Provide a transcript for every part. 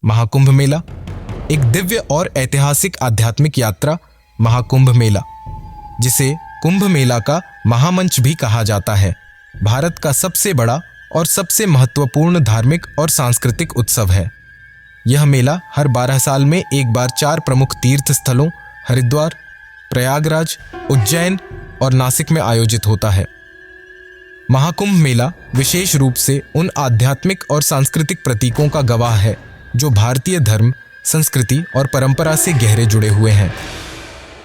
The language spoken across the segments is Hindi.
महाकुंभ मेला एक दिव्य और ऐतिहासिक आध्यात्मिक यात्रा। महाकुंभ मेला, जिसे कुंभ मेला का महामंच भी कहा जाता है, भारत का सबसे बड़ा और सबसे महत्वपूर्ण धार्मिक और सांस्कृतिक उत्सव है। यह मेला हर 12 साल में एक बार 4 प्रमुख तीर्थ स्थलों हरिद्वार, प्रयागराज, उज्जैन और नासिक में आयोजित होता है। महाकुंभ मेला विशेष रूप से उन आध्यात्मिक और सांस्कृतिक प्रतीकों का गवाह है जो भारतीय धर्म, संस्कृति और परंपरा से गहरे जुड़े हुए हैं।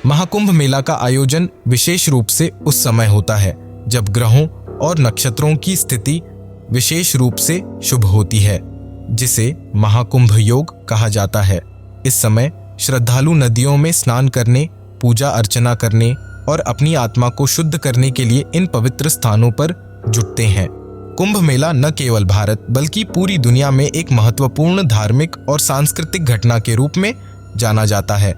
महाकुंभ मेला का आयोजन विशेष रूप से उस समय होता है जब ग्रहों और नक्षत्रों की स्थिति विशेष रूप से शुभ होती है, जिसे महाकुंभ योग कहा जाता है। इस समय श्रद्धालु नदियों में स्नान करने, पूजा अर्चना करने और अपनी आत्मा को शुद्ध करने के लिए इन पवित्र स्थानों पर जुटते हैं। कुंभ मेला न केवल भारत बल्कि पूरी दुनिया में एक महत्वपूर्ण धार्मिक और सांस्कृतिक घटना के रूप में जाना जाता है।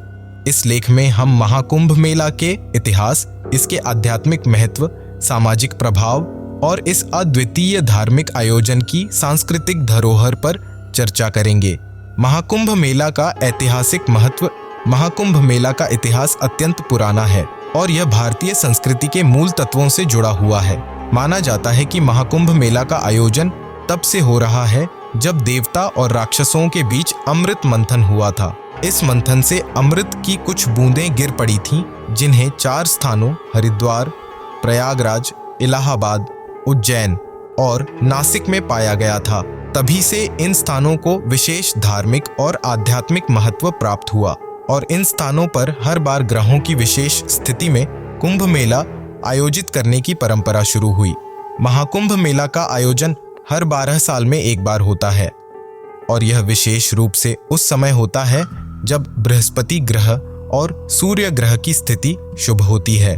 इस लेख में हम महाकुंभ मेला के इतिहास, इसके आध्यात्मिक महत्व, सामाजिक प्रभाव और इस अद्वितीय धार्मिक आयोजन की सांस्कृतिक धरोहर पर चर्चा करेंगे। महाकुंभ मेला का ऐतिहासिक महत्व। महाकुंभ मेला का इतिहास अत्यंत पुराना है और यह भारतीय संस्कृति के मूल तत्वों से जुड़ा हुआ है। माना जाता है कि महाकुंभ मेला का आयोजन तब से हो रहा है जब देवता और राक्षसों के बीच अमृत मंथन हुआ था। इस मंथन से अमृत की कुछ बूंदें गिर पड़ी थीं, जिन्हें 4 स्थानों हरिद्वार, प्रयागराज, इलाहाबाद, उज्जैन और नासिक में पाया गया था। तभी से इन स्थानों को विशेष धार्मिक और आध्यात्मिक महत्व प्राप्त हुआ और इन स्थानों पर हर बार ग्रहों की विशेष स्थिति में कुंभ मेला आयोजित करने की परंपरा शुरू हुई। महाकुंभ मेला का आयोजन हर 12 साल में एक बार होता है और यह विशेष रूप से उस समय होता है जब बृहस्पति ग्रह और सूर्य ग्रह की स्थिति शुभ होती है।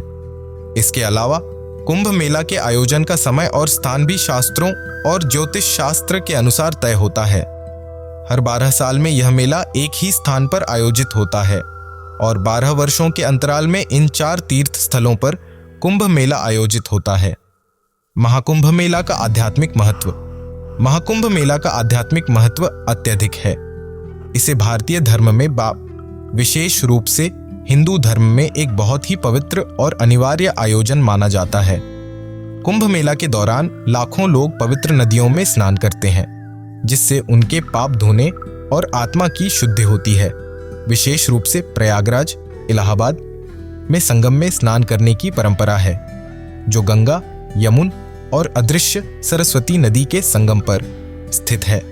इसके अलावा कुंभ मेला के आयोजन का समय और स्थान भी शास्त्रों और ज्योतिष शास्त्र के अनुसार तय होता है। हर 12 साल में यह मेला एक ही स्थान पर आयोजित होता है और 12 वर्षों के अंतराल में इन 4 तीर्थ स्थलों पर कुंभ मेला आयोजित होता है। महाकुंभ मेला का आध्यात्मिक महत्व। महाकुंभ मेला का आध्यात्मिक महत्व अत्यधिक है। इसे भारतीय धर्म में विशेष रूप से हिंदू धर्म में एक बहुत ही पवित्र और अनिवार्य आयोजन माना जाता है। कुंभ मेला के दौरान लाखों लोग पवित्र नदियों में स्नान करते हैं, जिससे उनके पाप धोने और आत्मा की शुद्धि होती है। विशेष रूप से प्रयागराज, इलाहाबाद में संगम में स्नान करने की परंपरा है, जो गंगा, यमुन और अदृश्य सरस्वती नदी के संगम पर स्थित है।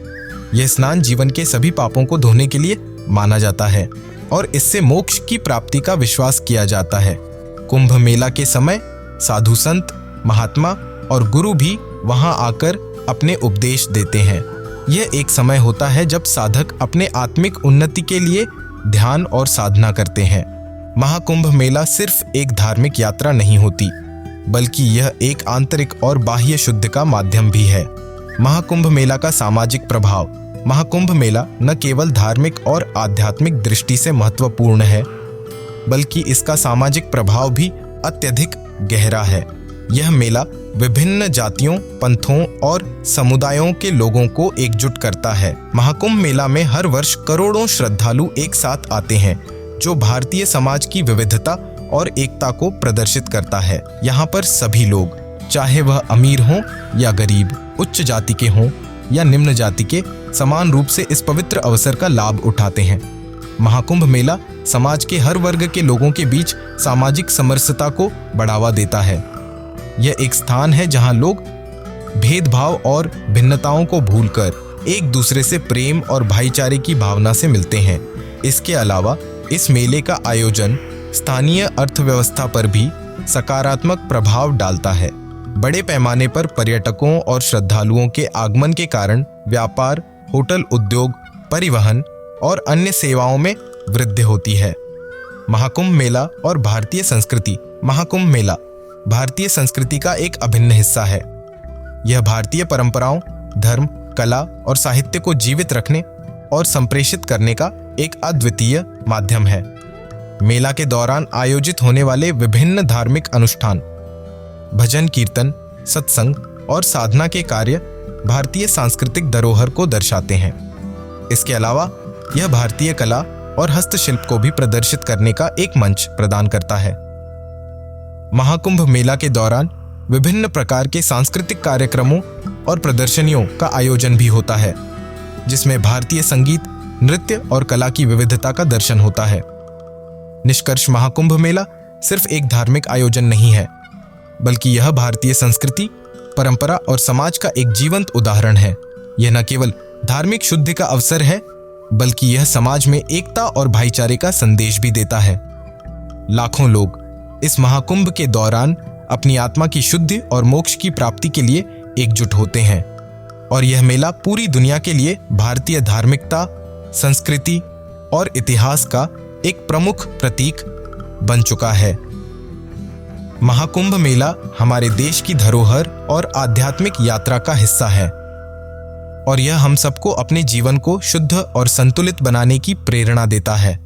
यह स्नान जीवन के सभी पापों को धोने के लिए माना जाता है और इससे मोक्ष की प्राप्ति का विश्वास किया जाता है। कुंभ मेला के समय साधु संत, महात्मा और गुरु भी वहां आकर अपने उपदेश देते हैं। यह एक समय होता है जब साधक अपने आत्मिक उन्नति के लिए ध्यान और साधना करते हैं। महाकुंभ मेला सिर्फ एक धार्मिक यात्रा नहीं होती, बल्कि यह एक आंतरिक और बाह्य शुद्धि का माध्यम भी है। महाकुंभ मेला का सामाजिक प्रभाव। महाकुंभ मेला न केवल धार्मिक और आध्यात्मिक दृष्टि से महत्वपूर्ण है, बल्कि इसका सामाजिक प्रभाव भी अत्यधिक गहरा है। यह मेला विभिन्न जातियों, पंथों और समुदायों के लोगों को एकजुट करता है। महाकुंभ मेला में हर वर्ष करोड़ों श्रद्धालु एक साथ आते हैं, जो भारतीय समाज की विविधता और एकता को प्रदर्शित करता है। यहाँ पर सभी लोग, चाहे वह अमीर हों या गरीब, उच्च जाति के हों या निम्न जाति के, समान रूप से इस पवित्र अवसर का लाभ उठाते हैं। महाकुंभ मेला समाज के हर वर्ग के लोगों के बीच सामाजिक समरसता को बढ़ावा देता है। यह एक स्थान है जहां लोग भेदभाव और भिन्नताओं को भूलकर एक दूसरे से प्रेम और भाईचारे की भावना से मिलते हैं। इसके अलावा इस मेले का आयोजन स्थानीय अर्थव्यवस्था पर भी सकारात्मक प्रभाव डालता है। बड़े पैमाने पर पर्यटकों और श्रद्धालुओं के आगमन के कारण व्यापार, होटल उद्योग, परिवहन और अन्य सेवाओं में वृद्धि होती है। महाकुंभ मेला और भारतीय संस्कृति। महाकुंभ मेला भारतीय संस्कृति का एक अभिन्न हिस्सा है। यह भारतीय परंपराओं, धर्म, कला और साहित्य को जीवित रखने और संप्रेषित करने का एक अद्वितीय माध्यम है। मेला के दौरान आयोजित होने वाले विभिन्न धार्मिक अनुष्ठान, भजन कीर्तन, सत्संग और साधना के कार्य भारतीय सांस्कृतिक धरोहर को दर्शाते हैं। इसके अलावा यह भारतीय कला और हस्तशिल्प को भी प्रदर्शित करने का एक मंच प्रदान करता है। महाकुंभ मेला के दौरान विभिन्न प्रकार के सांस्कृतिक कार्यक्रमों और प्रदर्शनियों का आयोजन भी होता है, जिसमें भारतीय संगीत, नृत्य और कला की विविधता का दर्शन होता है। निष्कर्ष, महाकुंभ मेला सिर्फ एक धार्मिक आयोजन नहीं है, बल्कि यह भारतीय संस्कृति, परंपरा और समाज का एक जीवंत उदाहरण है। यह न केवल धार्मिक शुद्धि का अवसर है, बल्कि यह समाज में एकता और भाईचारे का संदेश भी देता है। लाखों लोग इस महाकुंभ के दौरान अपनी आत्मा की शुद्धि और मोक्ष की प्राप्ति के लिए एकजुट होते हैं, और यह मेला पूरी दुनिया के लिए भारतीय धार्मिकता, संस्कृति और इतिहास का एक प्रमुख प्रतीक बन चुका है। महाकुंभ मेला हमारे देश की धरोहर और आध्यात्मिक यात्रा का हिस्सा है, और यह हम सबको अपने जीवन को शुद्ध और संतुलित बनाने की प्रेरणा देता है।